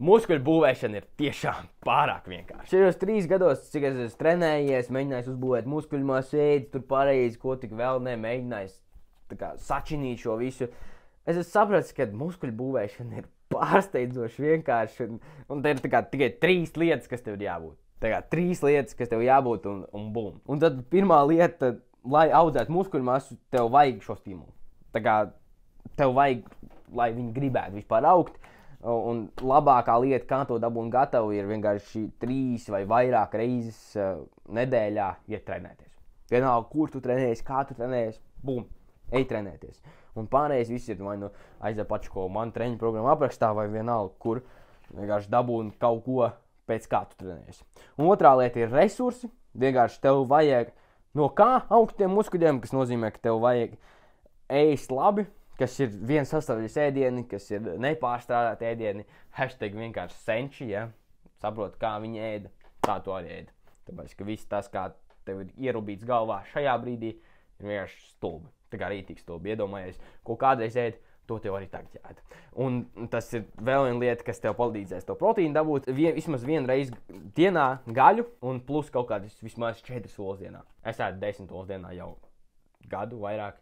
Muskuļu būvēšana ir tiešām pārāk vienkārši. Šajos 3 gados, cik es esmu trenējies, mēģinājis uzbūvēt muskuļu masu, ēdis tur pareizi, ko tik vēl nemēģinājis sačinīt šo visu. Es esmu sapratis, ka muskuļu būvēšana ir pārsteidzoši vienkārši, un te ir tikai 3 lietas, kas tev ir jābūt. 3 lietas, kas tev jābūt, un bum. Un tad pirmā lieta, lai audzētu muskuļu masu, tev vajag šo stimulu. Tev vajag, lai viņi gribētu vispār augt. Un labākā lieta, kā to dabūt gatavu, ir vienkārši 3 vai vairāk reizes nedēļā iet trenēties. Vienalga, kur tu trenējies, kā tu trenējies, bum, ej trenēties. Un pārējais viss ir vai nu aiziet pašu, ko man treniņu programma aprakstā, vai vienalga, kur vienkārši dabūt kaut ko pēc kā tu trenējies. Un otrā lieta ir resursi. Vienkārši tev vajag no kā augt tiem muskuļiem, kas nozīmē, ka tev vajag ēst labi, kas ir viens sastāvdaļas ēdieni, kas ir nepārstrādāti ēdieni, hashtag vienkārši senči, ja? Saprot, kā viņi ēda, tā to arī ēda. Tāpēc, ka viss tas, kā tev ir ierubīts galvā šajā brīdī, ir vienkārši stulbi. Tā kā rītīgi stulbi. Iedomājies, ko kādreiz ēd, to tev arī tagad jāēd. Un tas ir vēl viena lieta, kas tev palīdzēs to proteīnu dabūt. Vismaz 1 reizi dienā gaļu un plus kaut kādas vismaz 4 olas dienā. Es ēdu 10 olas dienā jau gadu vairāk.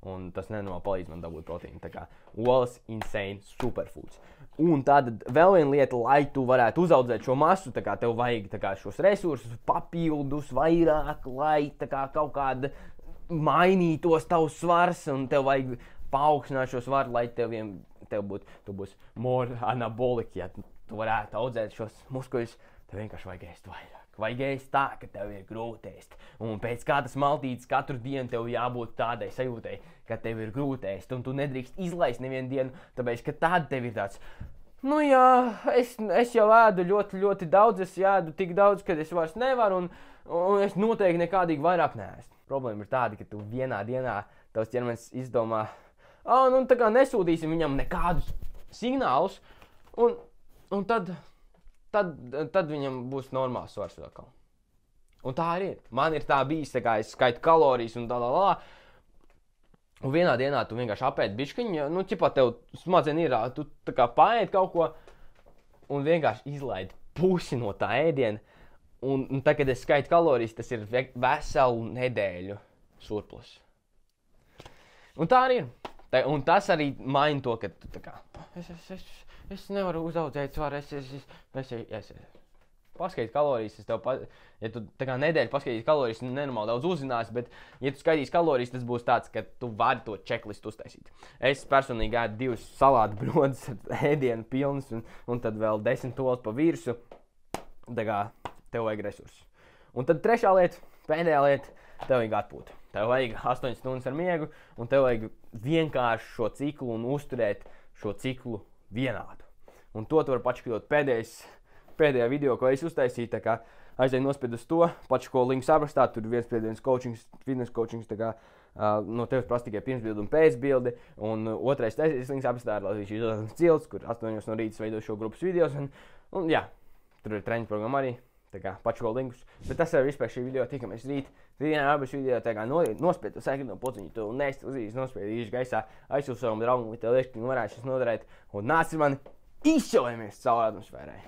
Un tas nenormāli palīdz man dabūt proteīnu. Tā kā olas insane superfoods. Un tad vēl viena lieta, lai tu varētu uzaudzēt šo masu, tā kā tev vajag šos resursus, papildus vairāk, lai kaut kāda mainītos tavs svars, un tev vajag paaugstināt šo svaru, lai tu būs more anabolic, ja tu varētu audzēt šos muskuļus, tev vienkārši vajag ēst vairāk. Vajag ēst tā, ka tev ir grūti ēst. Un pēc kādas maltītes katru dienu tev jābūt tādai sajūtai, ka tev ir grūti ēst. Un tu nedrīkst izlaist nevienu dienu, tāpēc, ka tad tev ir tāds, nu jā, es jau ēdu ļoti, ļoti daudz, es ēdu tik daudz, ka es vairs nevaru, un es noteikti nekādīgi vairāk neēstu. Problēma ir tāda, ka tu vienā dienā tavs ķermenis izdomā, nu tā kā nesūtīsim viņam nekādus signālus, un tad viņam būs normāls svars vēl. Un tā arī ir. Man ir tā bijis, es skaitu kalorijas un Un vienā dienā tu vienkārši apēd biškiņu, nu, ķipā tev smadzeņi ir, tu tā kā paēd kaut ko un vienkārši izlaid pusi no tā ēdiena. Un tad, kad es skaitu kalorijas, tas ir veselu nedēļu surplus. Un tā arī ir. Un tas arī maina to, ka tu tā kā, es nevaru uzaudzēt svaru, es paskaidīt kalorijas, ja tu tā kā nedēļu paskaidīt kalorijas, nenormāli daudz uzzinās, bet ja tu skaidīs kalorijas, tas būs tāds, ka tu vari to checklistu uztaisīt. Es personīgi ēdu 2 salātu brodus ar ēdienu pilnas un tad vēl 10 olas pa virsu. Tā kā tev vajag resursus. Un tad trešā lieta, pēdējā lieta, tev vajag atpūta. Tev vajag 8 stundas ar miegu un tev vajag vienkārši šo ciklu un uzturēt šo ciklu vienādu. Un to tu vari pačakļot pēdējā video, ko es uztaisīju, tā kā aizēju nospied uz to, pačako links aprakstā, tur ir vienspiediens coachings, fitness coachings, tā kā no tevis prasa tikai pirmsbildi un pēcbildi, un otrais links aprakstā ir Latvijas izolēšanas cilts, kur 8 no rītas veido šo grupas videos, un jā, tur ir treniņu programma arī, tā kā pačako linkus, bet tas arī vispār šī video, tikamies rīt, rītdienā abas video, tā kā nospied to sekret no pociņu, tu nest uzīs, nospied īši gaisā, aizsūs savam draugu, vai tev liekas, ka varētu šis noderēt, un nāc ar mani, izšaujamies caur atmosfērai.